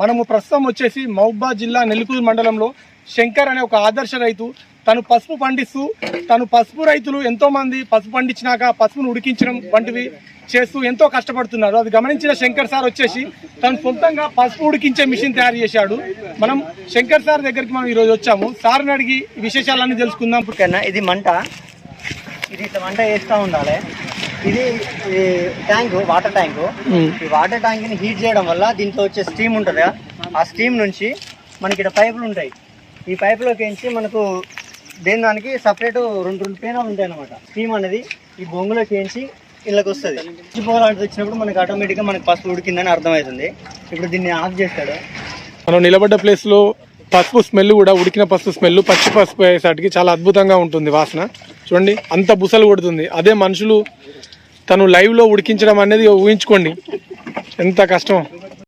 మనము ప్రస్తుతం వచ్చేసి మహబూబాబాద్ జిల్లా నెల్లికూరు మండలంలో శంకర్ అనే ఒక ఆదర్శ రైతు తను పసుపు పండిస్తూ పసుపు రైతులు ఎంతోమంది పసుపు పండించినాక పసుపును ఉడికించడం వంటివి చేస్తూ ఎంతో కష్టపడుతున్నారు. అది గమనించిన శంకర్ సార్ వచ్చేసి తను సొంతంగా పసుపు ఉడికించే మిషన్ తయారు చేశాడు. మనం శంకర్ సార్ దగ్గరికి మనం ఈరోజు వచ్చాము. సార్ని అడిగి విశేషాలన్నీ తెలుసుకుందాం. ఇది మంట, ఇది ఇట్లా మంట వేస్తూ ఉండాలి. ఇది ట్యాంక్, వాటర్ ట్యాంకు. ఈ వాటర్ ట్యాంక్ ని హీట్ చేయడం వల్ల దీంట్లో వచ్చే స్టీమ్ ఉంటుంది. ఆ స్టీమ్ నుంచి మనకి ఇక్కడ పైపులు ఉంటాయి. ఈ పైపులోకి ఎంచి మనకు దానికి సపరేట్ రెండు పేనాలు ఉంటాయి అన్నమాట. స్టీమ్ అనేది ఈ బొంగులోకి ఎంచి ఇళ్ళకి వస్తుంది. పోలాంటి వచ్చినప్పుడు మనకి ఆటోమేటిక్గా మనకి పసుపు ఉడికిందని అర్థమవుతుంది. ఇప్పుడు దీన్ని ఆఫ్ చేస్తాడు. మనం నిలబడ్డ ప్లేస్లో పసుపు స్మెల్ కూడా, ఉడికిన పసుపు స్మెల్ పచ్చి పసుపు అయ్యేసరికి చాలా అద్భుతంగా ఉంటుంది వాసన. చూడండి అంత బుసలు కొడుతుంది. అదే మనుషులు తను లైవ్లో ఉడికించడం అనేది ఊహించుకోండి ఎంత కష్టం.